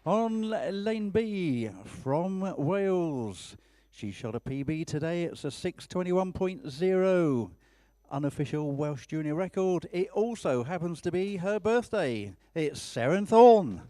On lane B from Wales, she shot a PB today. It's a 6:21.0. Unofficial Welsh junior record. It also happens to be her birthday. It's Seren Thorne.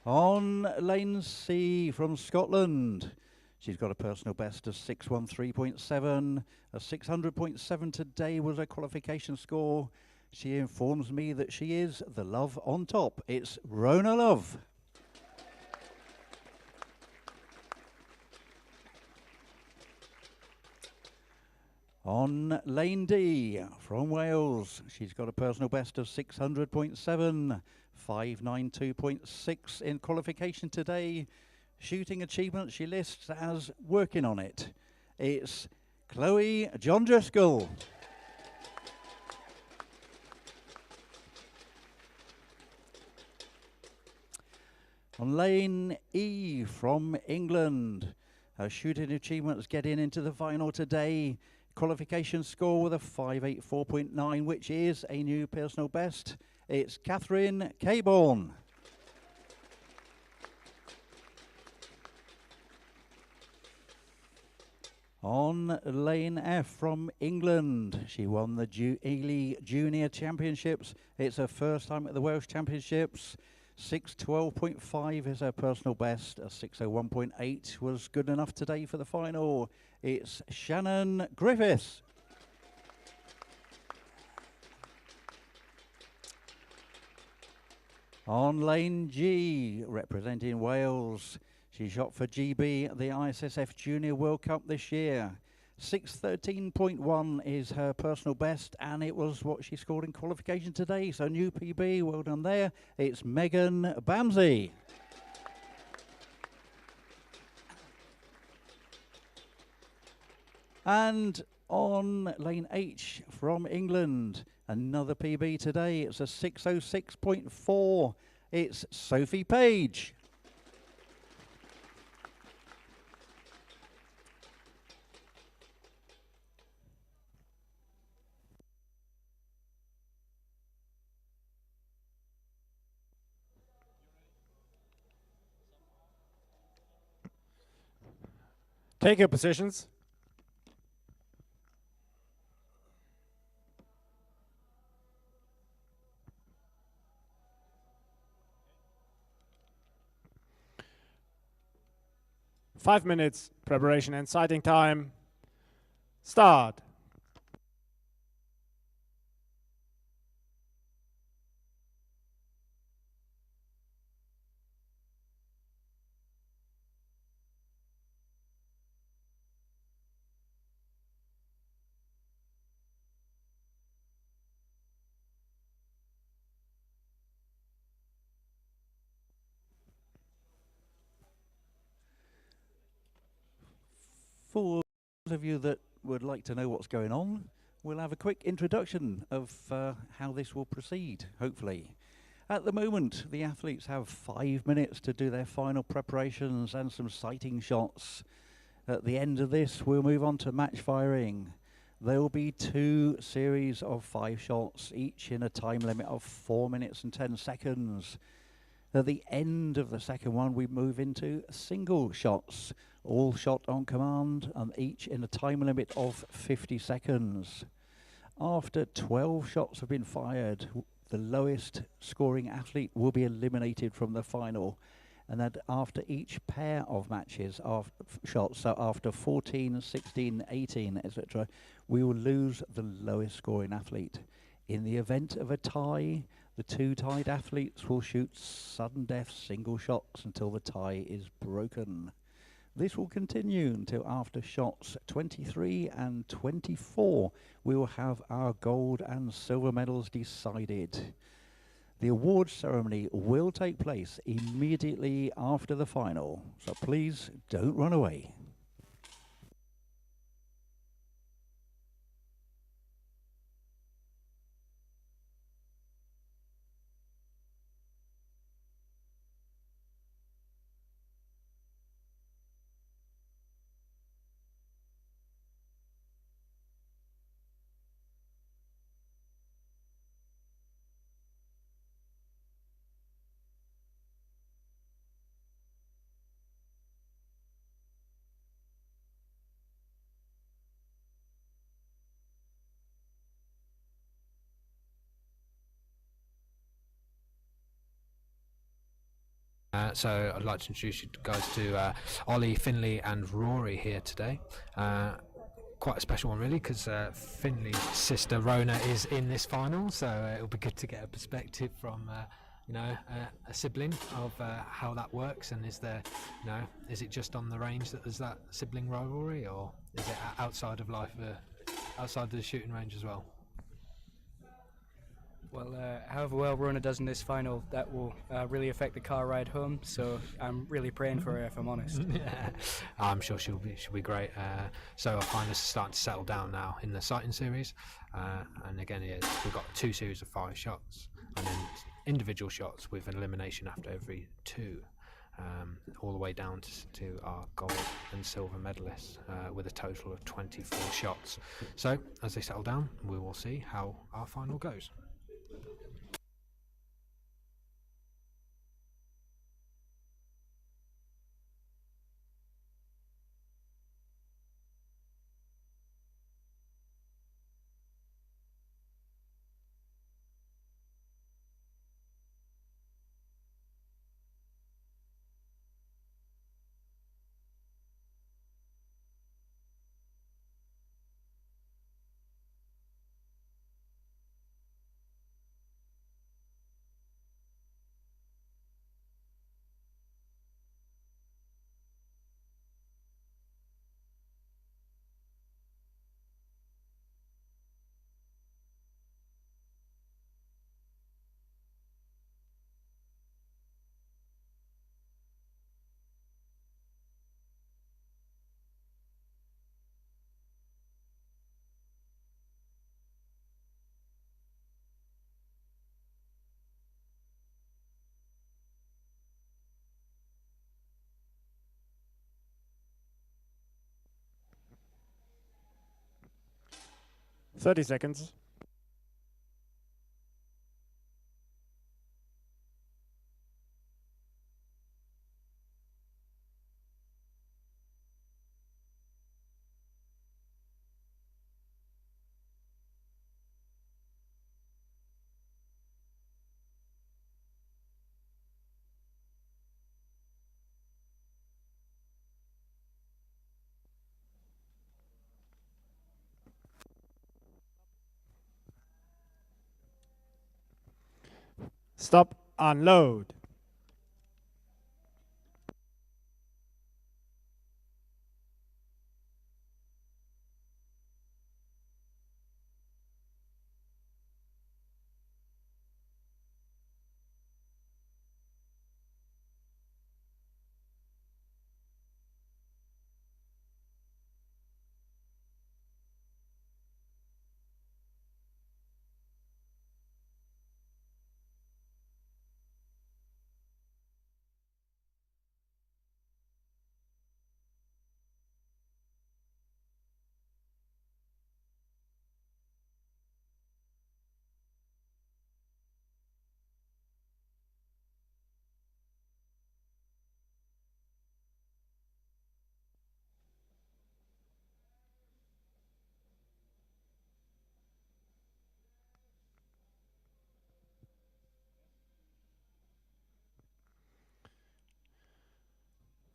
On lane C from Scotland, she's got a personal best of 6:13.7. A 600.7 today was her qualification score. She informs me that she is the love on top. It's Rona Love. On lane D from Wales, she's got a personal best of 600.7, 592.6 in qualification today. Shooting achievement she lists as working on it. It's Chloe John Driscoll. On lane E from England, her shooting achievements getting into the final today. Qualification score with a 584.9, which is a new personal best. It's Catherine Caborn. On lane F from England, she won the Ely Junior Championships. It's her first time at the Welsh Championships. 6:12.5 is her personal best. A 6:01.8 was good enough today for the final. It's Shannon Griffiths. On lane G, representing Wales, she shot for GB at the ISSF Junior World Cup this year. 6:13.1 is her personal best, and it was what she scored in qualification today. So new PB, well done there. It's Megan Bamsey. And on lane H from England, another PB today. It's a 6:06.4. It's Sophie Page. Take your positions. Five minutes preparation and sighting time. Start. For those of you that would like to know what's going on, we'll have a quick introduction of how this will proceed, hopefully. At the moment, the athletes have 5 minutes to do their final preparations and some sighting shots. At the end of this, we'll move on to match firing. There will be 2 series of 5 shots, each in a time limit of 4 minutes and 10 seconds. At the end of the second one, we move into single shots, all shot on command, and each in a time limit of 50 seconds. After 12 shots have been fired, the lowest scoring athlete will be eliminated from the final. And then after each pair of matches, shots, so after 14, 16, 18, etc., we will lose the lowest scoring athlete. In the event of a tie, the 2 tied athletes will shoot sudden death single shots until the tie is broken. This will continue until after shots 23 and 24, we will have our gold and silver medals decided. The awards ceremony will take place immediately after the final, so please don't run away. So I'd like to introduce you guys to Ollie, Finley and Rory here today. Quite a special one really, because Finley's sister Rona is in this final, so it'll be good to get a perspective from a sibling of how that works, and is there, is it just on the range that there's that sibling rivalry, or is it outside of life, outside the shooting range as well? Well, however well Rona does in this final, that will really affect the car ride home. So I'm really praying for her, if I'm honest. Yeah, I'm sure she'll be great. So our finalists are starting to settle down now in the sighting series, and again, we've got 2 series of 5 shots, and then individual shots with an elimination after every 2. All the way down to our gold and silver medalists, with a total of 24 shots. So as they settle down, we will see how our final goes. Thirty seconds. Stop, unload.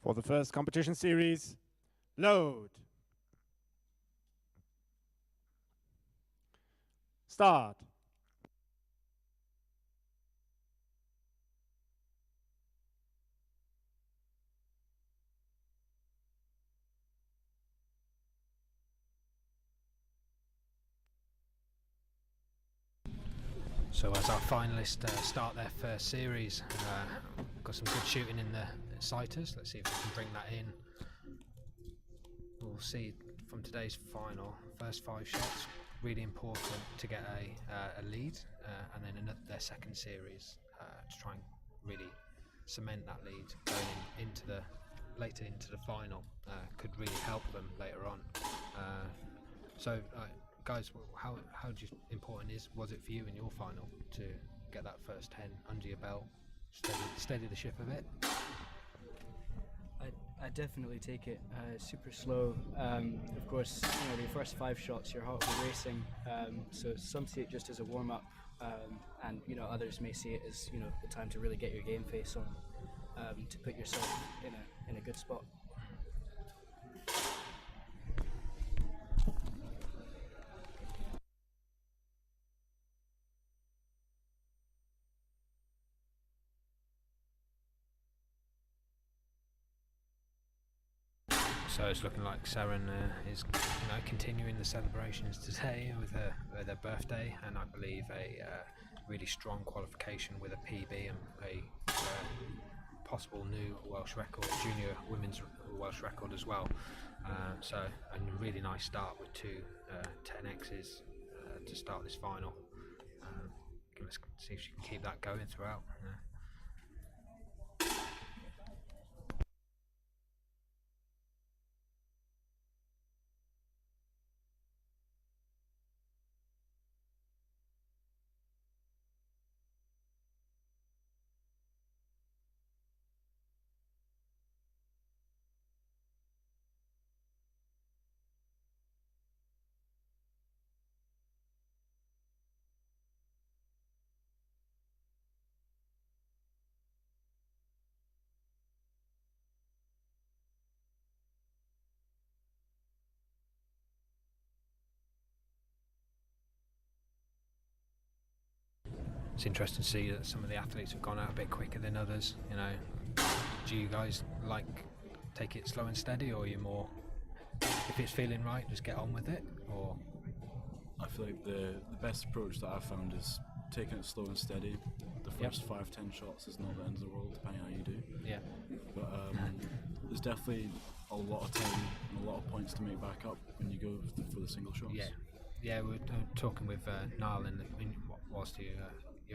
For the first competition series, load. Start. So as our finalists start their first series, got some good shooting in the sighters. Let's see if we can bring that in. We'll see from today's final, first 5 shots, really important to get a lead, and then their second series to try and really cement that lead going later into the final, could really help them later on. Guys, how important was it for you in your final to get that first 10 under your belt, steady the ship a bit? I definitely take it super slow. Of course, the first 5 shots, your heart will be racing. So some see it just as a warm up, and others may see it as the time to really get your game face on. to put yourself in a good spot. So it's looking like Seren is continuing the celebrations today with her birthday, and I believe a really strong qualification with a PB and a possible new Welsh record, junior women's Welsh record as well. So a really nice start with two 10Xs to start this final. Let's see if she can keep that going throughout. It's interesting to see that some of the athletes have gone out a bit quicker than others. Do you guys take it slow and steady, or are you more, if it's feeling right, just get on with it? Or I feel like the best approach that I've found is taking it slow and steady. The first 5-10 shots is not the end of the world, depending on how you do. Yeah. But there's definitely a lot of time and a lot of points to make back up when you go for the single shots. Yeah. We're talking with Niall whilst you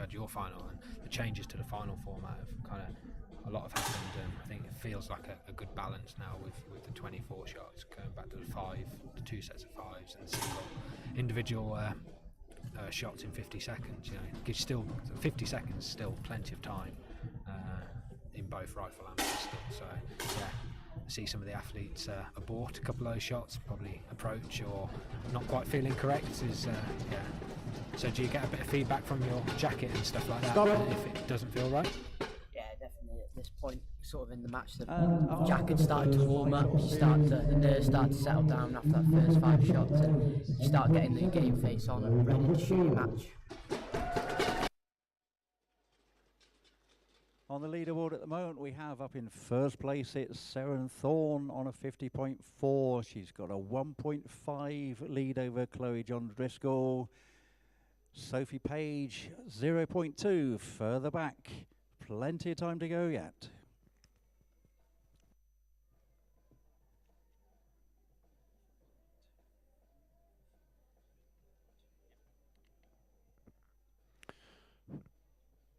had your final, and the changes to the final format have kind of a lot have happened, and I think it feels like a good balance now with the 24 shots going back to the 2 sets of 5s and single individual shots in 50 seconds. Gives still 50 seconds, still plenty of time in both rifle and pistol. So yeah, I see some of the athletes abort a couple of those shots, probably approach or not quite feeling correct. So do you get a bit of feedback from your jacket and stuff like that if it doesn't feel right? Yeah, definitely. At this point, sort of in the match, the jacket started to warm up. The nerves start to settle down after that first 5 shots, and you start getting the game face on and ready to shoot your match. On the leaderboard at the moment, we have up in first place, it's Seren Thorne on a 50.4. She's got a 1.5 lead over Chloe John Driscoll. Sophie Page, 0.2 further back. Plenty of time to go yet.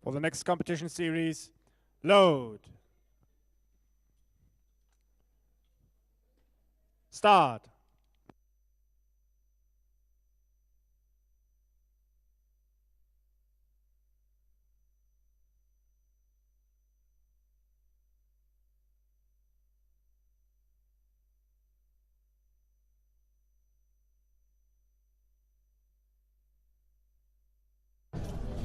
For the next competition series, load. Start.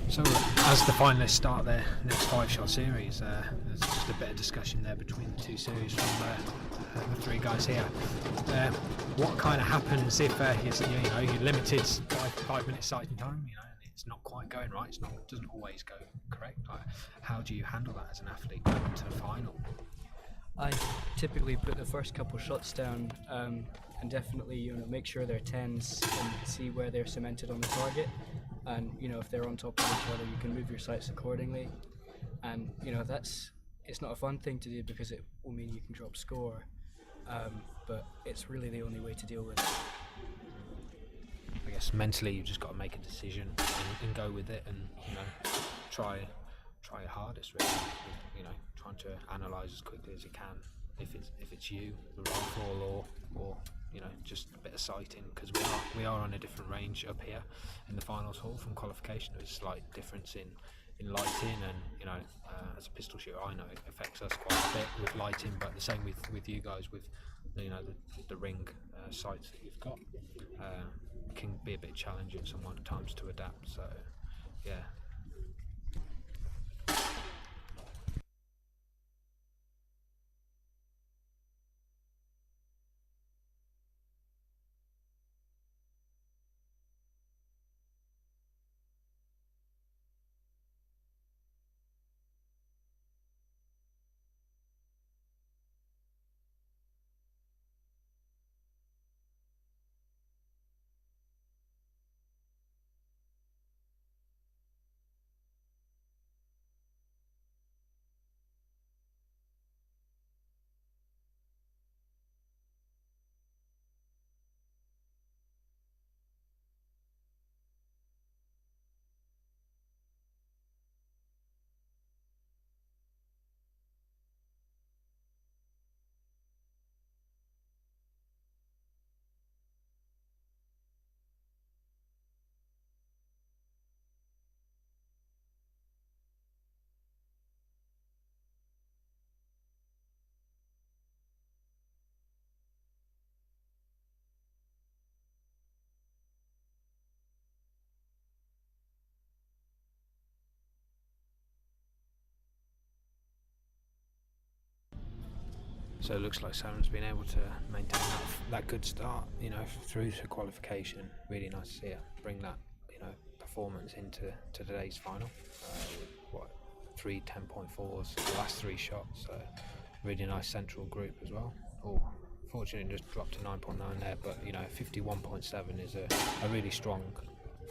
So as the finalists start their next 5-shot series, there's just a bit of discussion there between the 2 series from the 3 guys here. What kind of happens if you're limited 5 minutes sighting time, and it's not quite going right, it doesn't always go correct. How do you handle that as an athlete going to the final? I typically put the first couple shots down and definitely make sure they're 10s and see where they're cemented on the target. And if they're on top of each other, you can move your sights accordingly. And it's not a fun thing to do because it will mean you can drop score, but it's really the only way to deal with it. I guess mentally you've just got to make a decision and go with it, and try your hardest, really. Trying to analyse as quickly as you can if it's you, the rifle, or just a bit of sighting, because we are on a different range up here in the finals hall from qualification. There's a slight difference in lighting, and as a pistol shooter, I know it affects us quite a bit with lighting, but the same with you guys with the ring sights that you've got. Can be a bit challenging sometimes to adapt. So yeah. So it looks like Saren's been able to maintain that good start, through to qualification. Really nice to see her bring that, performance into today's final. With, 3 10.4s, the last 3 shots. So really nice central group as well. Oh, fortunately just dropped to 9.9 there, but 51.7 is a really strong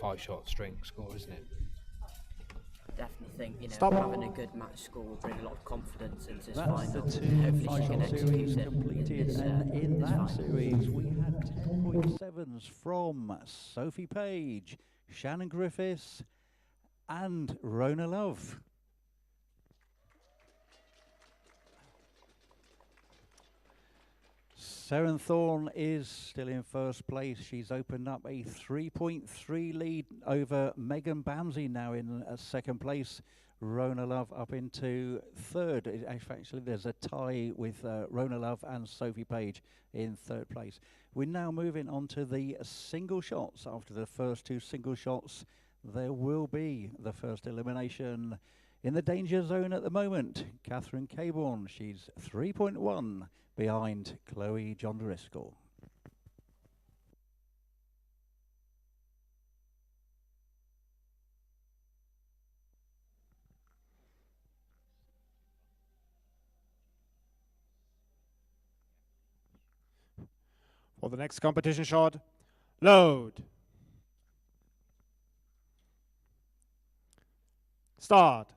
5-shot string score, isn't it? Definitely think Stop. having a good match score will bring a lot of confidence into this That's final. the 2 Hopefully she can 5-shot execute series it completed, this, and in this that final. series we had 10.7s from Sophie Page, Shannon Griffiths and Rona Love. Seren Thorne is still in first place. She's opened up a 3.3 lead over Megan Bamsey, now in second place. Rona Love up into third. Actually, there's a tie with Rona Love and Sophie Page in third place. We're now moving on to the single shots. After the first 2 single shots, there will be the first elimination. In the danger zone at the moment, Catherine Caborn. She's 3.1 behind Chloe John Driscoll. For the next competition shot, load. Start.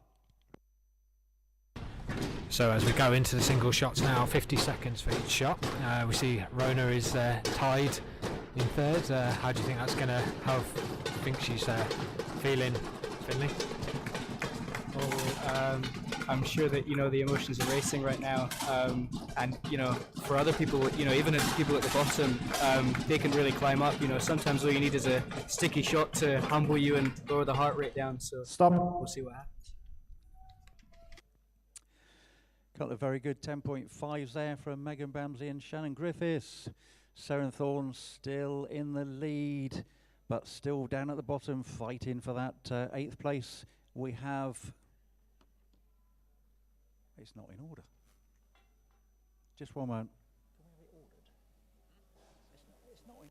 So as we go into the single shots now, 50 seconds for each shot. We see Rona is tied in third. How do you think that's going to help? I think she's feeling, Finley? I'm sure that the emotions are racing right now, and for other people, even if people at the bottom, they can really climb up. Sometimes all you need is a sticky shot to humble you and lower the heart rate down. So Stop. we'll see what happens. Couple of very good 10.5s there from Megan Bamsey and Shannon Griffiths. Seren Thorne still in the lead, but still down at the bottom, fighting for that 8th place. We have... It's not in order. Just one moment. Can we have it ordered? It's not in order.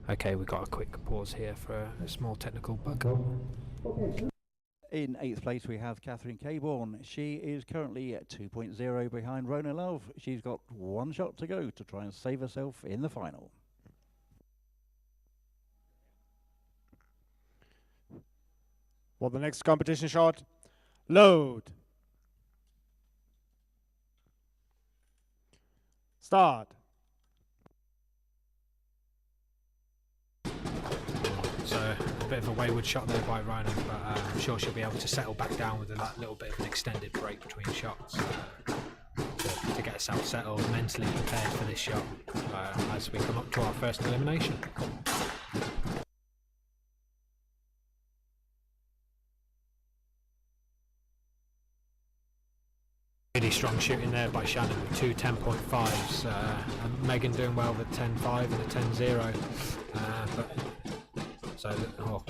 Okay, we've got a quick pause here for a small technical bug. In 8th place, we have Catherine Caborn. She is currently at 2.0 behind Rona Love. She's got 1 shot to go to try and save herself in the final. For the next competition shot, load. Start. So a bit of a wayward shot there by Rona, but I'm sure she'll be able to settle back down with a little bit of an extended break between shots to get herself settled, mentally prepared for this shot as we come up to our first elimination. Really strong shooting there by Shannon with 2 10.5s. And Megan doing well with 10.5 and a 10.0. So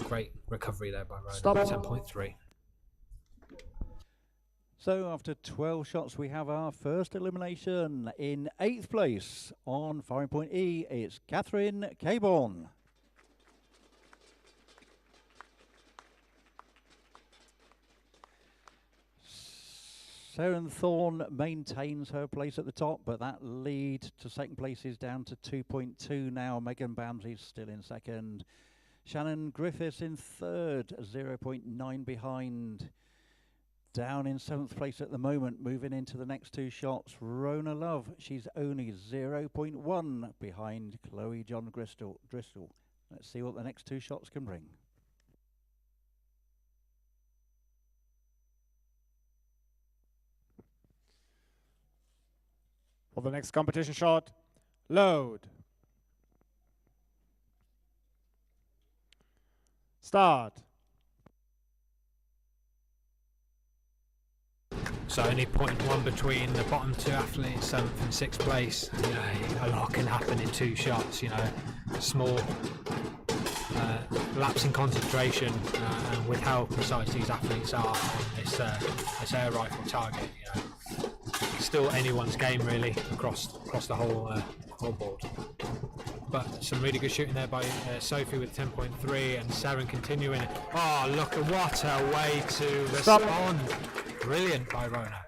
great recovery there by Rona. Stop. 10.3. So after 12 shots, we have our first elimination. In 8th place on firing point E, it's Catherine Caborn. Seren Thorne maintains her place at the top, but that lead to second place is down to 2.2 now. Megan Bamsey's still in second. Shannon Griffiths in third, 0.9 behind. Down in 7th place at the moment, moving into the next 2 shots. Rona Love, she's only 0.1 behind Chloe John Driscoll. Let's see what the next 2 shots can bring. For the next competition shot, load. Start. So only 0.1 between the bottom two athletes, 7th and 6th place. You know, a lot can happen in 2 shots. You know, small lapse in concentration, and with how precise these athletes are on this air rifle target, you know, still anyone's game really across the whole board. But some really good shooting there by Sophie with 10.3, and Saren continuing. Oh, look at what a way to respond! Brilliant by Rona.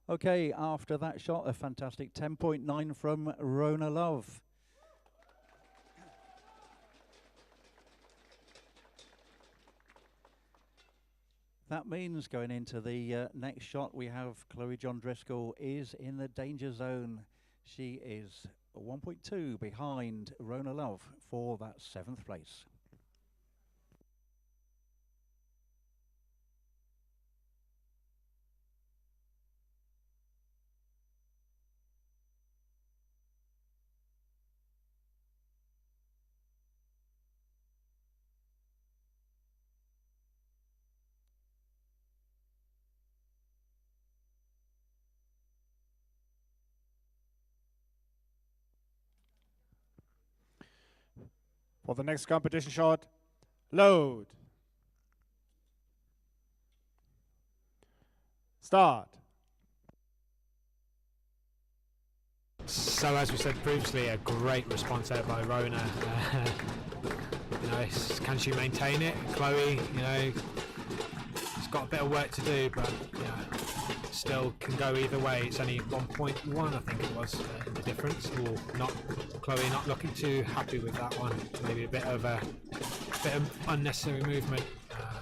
Okay, after that shot, a fantastic 10.9 from Rona Love. That means going into the next shot, we have Chloe John Driscoll is in the danger zone. She is 1.2 behind Rona Love for that 7th place. For the next competition shot, load. Start. So as we said previously, a great response there by Rona. You know, can she maintain it? Chloe, you know, she's got a bit of work to do, but you know, still can go either way. It's only 1.1, I think it was, the difference. Or not, Chloe not looking too happy with that one. Maybe a bit of unnecessary movement.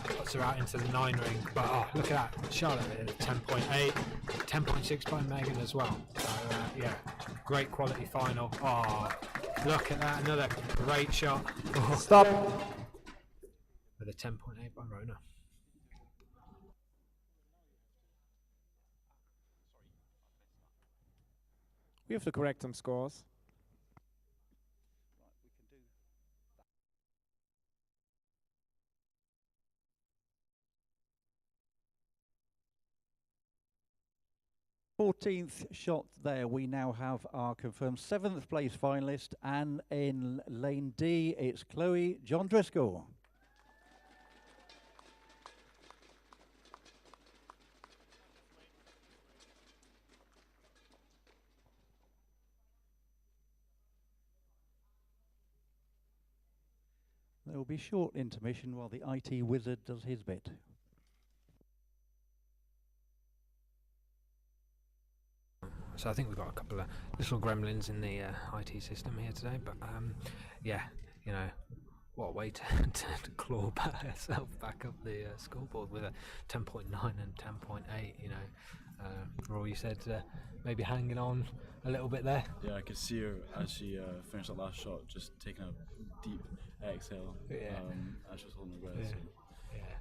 Puts her out into the 9 ring, but oh, look at that, Charlotte at 10.8, 10.6 by Megan as well. So yeah, great quality final. Oh, look at that, another great shot. Oh. Stop. With a 10.8 by Rona. We have to correct some scores. 14th shot there. We now have our confirmed 7th place finalist, and in lane D, it's Chloe John Driscoll. There will be a short intermission while the IT wizard does his bit. So I think we've got a couple of little gremlins in the IT system here today, but yeah, you know, what a way to claw herself back up the scoreboard with a 10.9 and 10.8. You know, Roy, you said maybe hanging on a little bit there. Yeah, I could see her as she finished that last shot, just taking a deep exhale. Yeah. As she was holding her breath. Yeah. So. Yeah.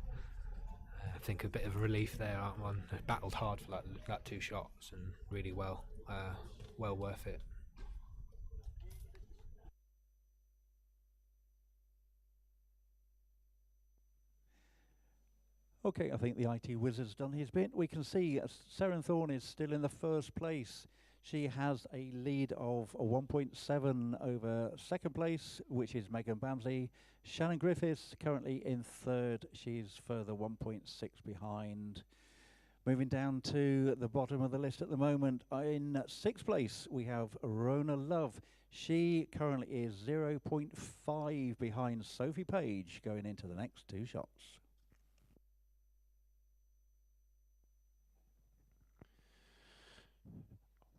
I think a bit of relief there. One battled hard for that 2 shots, and really well worth it. Okay, I think the IT wizard's done his bit. We can see Saren Thorne is still in the 1st place. She has a lead of 1.7 over 2nd place, which is Megan Bamsey. Shannon Griffiths currently in 3rd. She's further 1.6 behind. Moving down to the bottom of the list at the moment, in 6th place we have Rona Love. She currently is 0.5 behind Sophie Page going into the next 2 shots.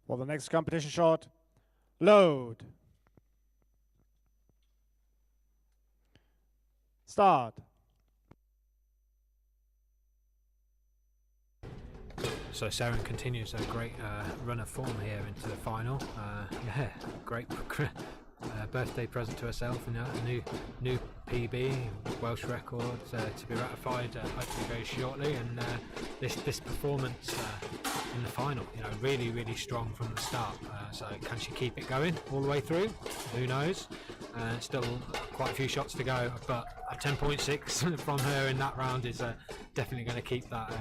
For the next competition shot, load. Start. So Saren continues a great run of form here into the final. Yeah, great birthday present to herself, and a new PB, Welsh record to be ratified hopefully very shortly. And this performance in the final, you know, really strong from the start. So can she keep it going all the way through? Who knows? Still quite a few shots to go, but a 10.6 from her in that round is definitely going to keep that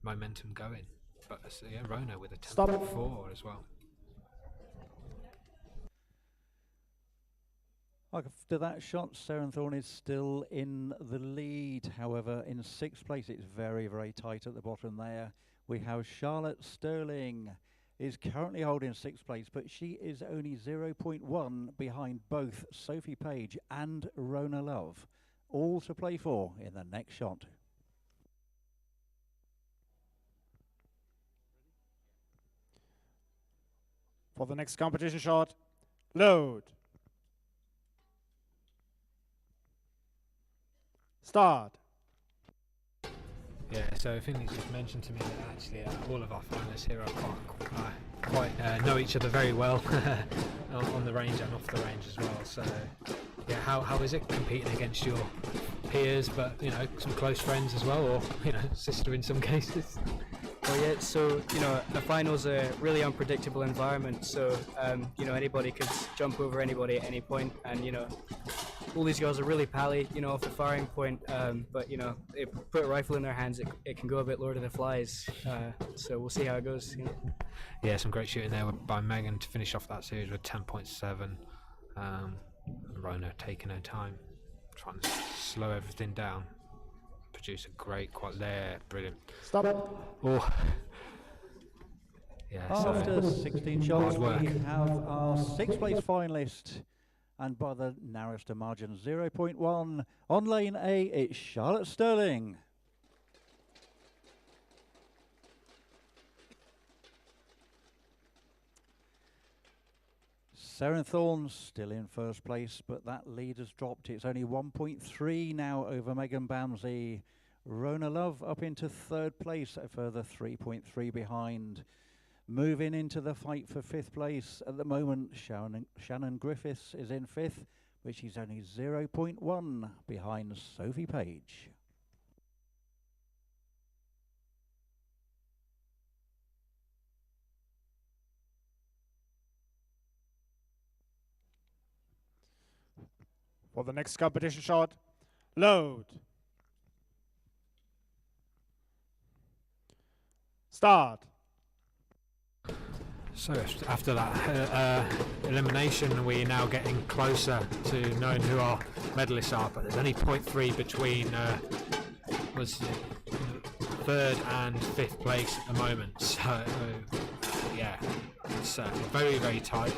momentum going. But yeah, Rona with a 10.4 as well. After that shot, Thorne is still in the lead. However, in 6th place, it's very, very tight at the bottom there. We have Charlotte Sterling is currently holding 6th place, but she is only 0.1 behind both Sophie Page and Rona Love. All to play for in the next shot. For the next competition shot, load. Start. Yeah, so I think he just mentioned to me that actually all of our finalists here are quite know each other very well on the range and off the range as well. So yeah, how is it competing against your peers, but you know, some close friends as well, or you know, sister in some cases? Well, yeah, so, you know, the finals are a really unpredictable environment, so, you know, anybody could jump over anybody at any point, and, you know, all these girls are really pally, you know, off the firing point, but, you know, they put a rifle in their hands, it can go a bit Lord of the Flies, so we'll see how it goes, you know. Yeah, some great shooting there by Megan to finish off that series with 10.7. Rona taking her time, trying to slow everything down. Produce a great quad there, brilliant. Stop it. Oh, yeah. After 16 shots, work. we have our 6th place finalist, and by the narrowest of margin, 0.1. On lane A, it's Charlotte Sterling. Thorne still in 1st place, but that lead has dropped. It's only 1.3 now over Megan Bamsey. Rona Love up into 3rd place, a further 3.3 behind. Moving into the fight for 5th place at the moment, Shannon Griffiths is in 5th, but she's only 0.1 behind Sophie Page. For the next competition shot, load. Start. So after that elimination, we're now getting closer to knowing who our medalists are, but there's only 0.3 between was 3rd and 5th place at the moment. So yeah, it's very, very tight,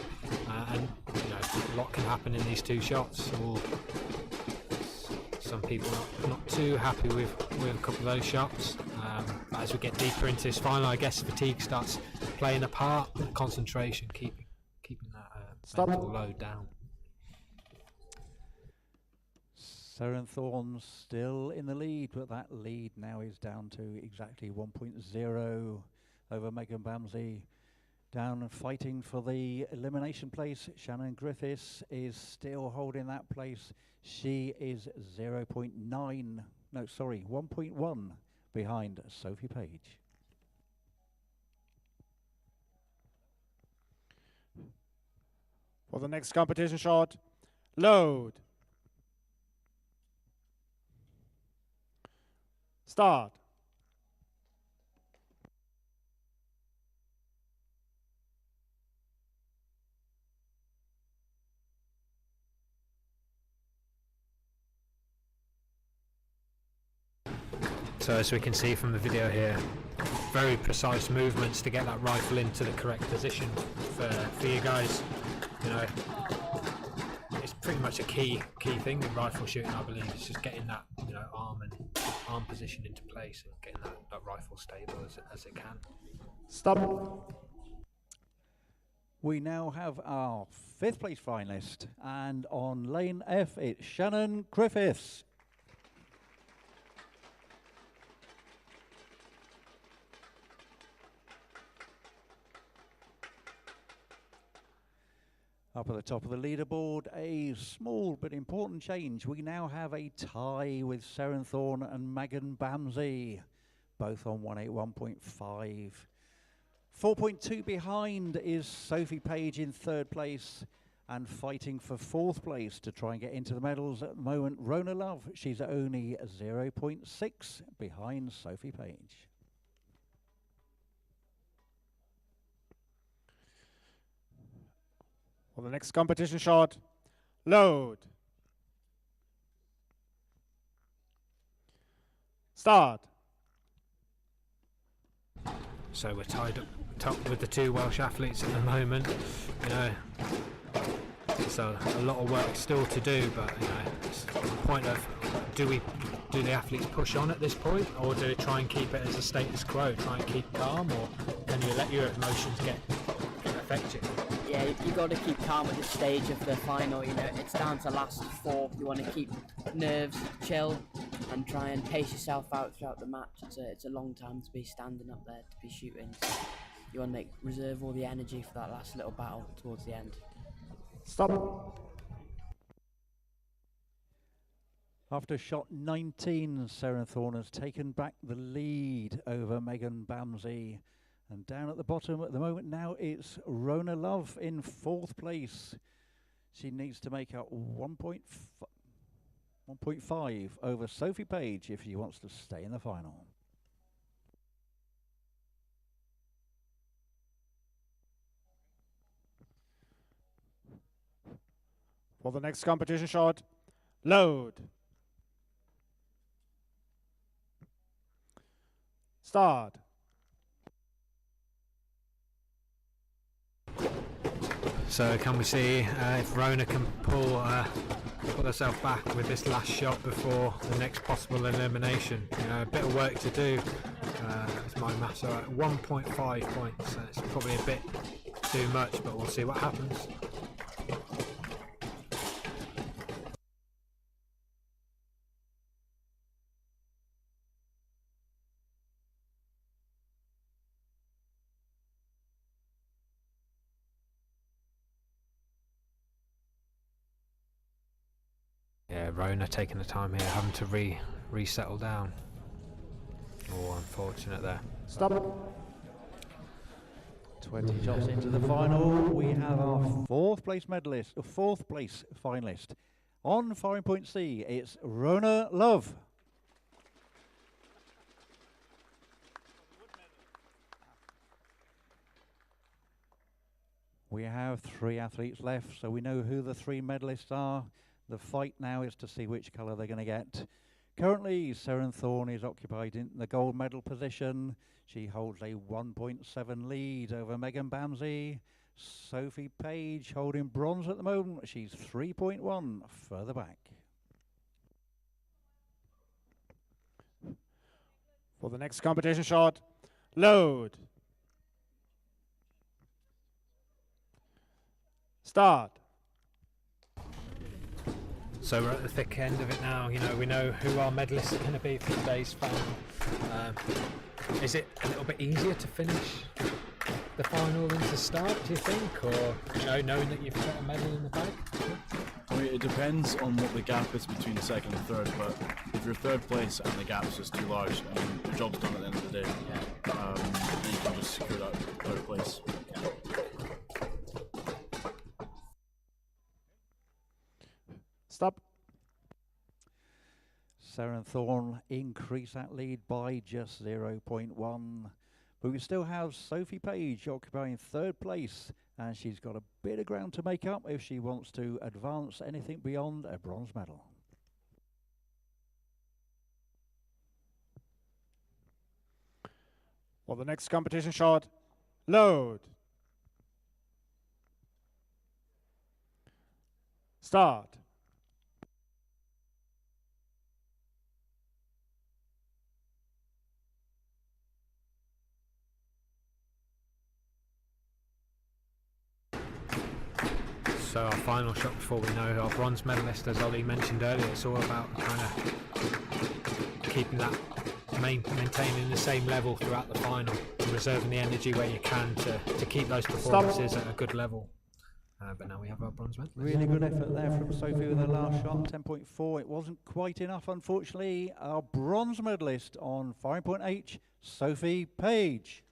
and you know, a lot can happen in these 2 shots. Some people not too happy with a couple of those shots. But as we get deeper into this final, I guess fatigue starts playing a part. Concentration, keeping that mental load down. Thorne still in the lead, but that lead now is down to exactly 1.0 over Megan Bamsey. Down and fighting for the elimination place. Shannon Griffiths is still holding that place. She is 1.1 behind Sophie Page. For the next competition shot, load. Start. So as we can see from the video here, very precise movements to get that rifle into the correct position for you guys. You know, it's pretty much a key thing in rifle shooting, I believe. It's just getting that, you know, arm position into place and getting that rifle stable as it can. Stop. We now have our 5th place finalist, and on lane F, it's Shannon Griffiths. Up at the top of the leaderboard, a small but important change. We now have a tie with Thorne and Megan Bamsey, both on 181.5. 4.2 behind is Sophie Page in 3rd place, And fighting for 4th place to try and get into the medals at the moment, Rona Love. She's only 0.6 behind Sophie Page. For the next competition shot, load. Start. So we're tied up top with the 2 Welsh athletes at the moment. You know, so a lot of work still to do, but you know, it's the point of do the athletes push on at this point, or do they try and keep it as a status quo, try and keep calm, or can you let your emotions get affect you? Yeah, you got to keep calm at this stage of the final. You know, it's down to last 4. You want to keep nerves chill and try and pace yourself out throughout the match. It's a long time to be standing up there, to be shooting. So you want to reserve all the energy for that last little battle towards the end. Stop. After shot 19, Seren Thorne has taken back the lead over Megan Bamsey. And down at the bottom at the moment now, it's Rona Love in 4th place. She needs to make up 1.5 over Sophie Page if she wants to stay in the final. For the next competition shot, load. Start. So can we see if Rona can pull herself back with this last shot before the next possible elimination? You know, a bit of work to do. It's my maths at 1.5 points. So it's probably a bit too much, but we'll see what happens. Yeah, Rona taking the time here, having to resettle down. Oh, unfortunate there. Stop. 20 shots into the final. We have our 4th place medalist, or 4th place finalist. On firing point C, it's Rona Love. We have 3 athletes left, so we know who the 3 medalists are. The fight now is to see which colour they're going to get. Currently, Seren Thorne is occupied in the gold medal position. She holds a 1.7 lead over Megan Bamsey. Sophie Page holding bronze at the moment. She's 3.1 further back. For the next competition shot, load. Start. So we're at the thick end of it now. You know, we know who our medalists are going to be for today's final. Is it a little bit easier to finish the final than to start, do you think? Or, you know, knowing that you've got a medal in the bag? I mean, it depends on what the gap is between 2nd and 3rd, but if you're 3rd place and the gap is just too large, I mean, your job's done at the end of the day. Yeah. Then you can just secure that 3rd place. Stop. Seren Thorne increase that lead by just 0.1. But we still have Sophie Page occupying 3rd place, and she's got a bit of ground to make up if she wants to advance anything beyond a bronze medal. For the next competition shot, load. Start. So our final shot before we know our bronze medalist, as Ollie mentioned earlier, it's all about kind of keeping that, maintaining the same level throughout the final, and reserving the energy where you can to keep those performances at a good level. But now we have our bronze medalist. Really good effort there from Sophie with her last shot, 10.4. It wasn't quite enough, unfortunately. Our bronze medalist on firing point H, Sophie Page.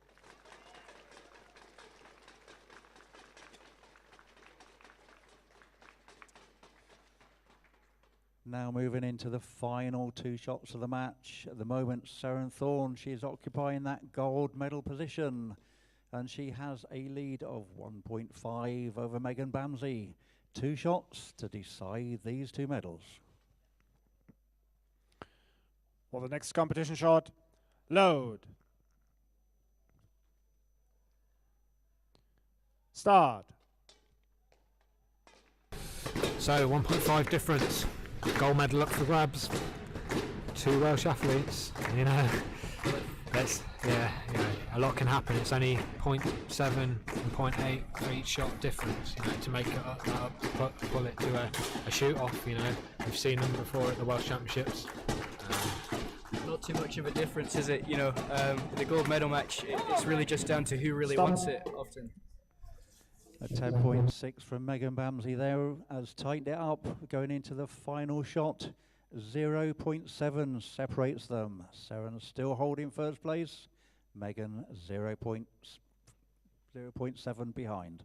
Now moving into the final 2 shots of the match. At the moment, Seren Thorne, she is occupying that gold medal position, and she has a lead of 1.5 over Megan Bamsey. 2 shots to decide these 2 medals. For the next competition shot, load. Start. So 1.5 difference, gold medal up for grabs. 2 Welsh athletes, you know. A lot can happen. It's only 0.7 and 0.8 for each shot difference, you know, to make it pull it to a shoot off. You know, we've seen them before at the Welsh Championships. Not too much of a difference, is it? You know, the gold medal match, it's really just down to who really wants it often. A 10.6 from Megan Bamsey there has tightened it up going into the final shot. 0.7 separates them. Seren still holding first place. Megan 0.7 behind.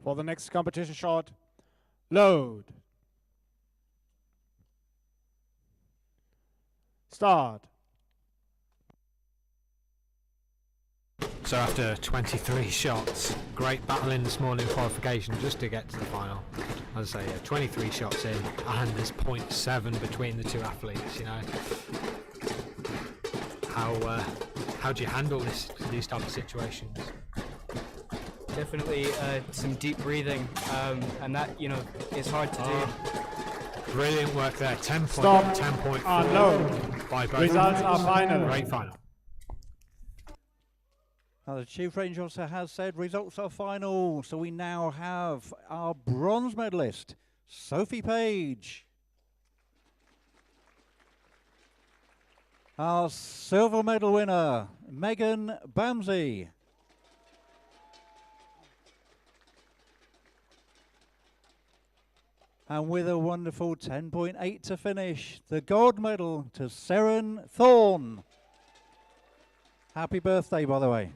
For the next competition shot, load. Start. So after 23 shots, great battling this morning in qualification just to get to the final. As I say, 23 shots in, and there's 0.7 between the 2 athletes. You know, how do you handle these type of situations? Definitely some deep breathing, and that, you know, is hard to do. Brilliant work there. 10.4 no. by both. Results are final. Great final. The Chief Range Officer has said results are final, so we now have our bronze medalist, Sophie Page. Our silver medal winner, Megan Bamsey. And with a wonderful 10.8 to finish, the gold medal to Seren Thorne. Happy birthday, by the way.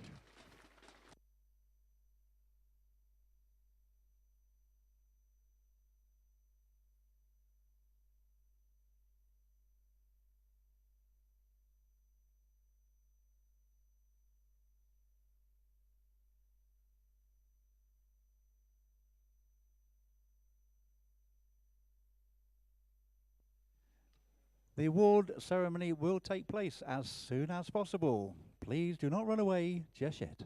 The award ceremony will take place as soon as possible. Please do not run away just yet.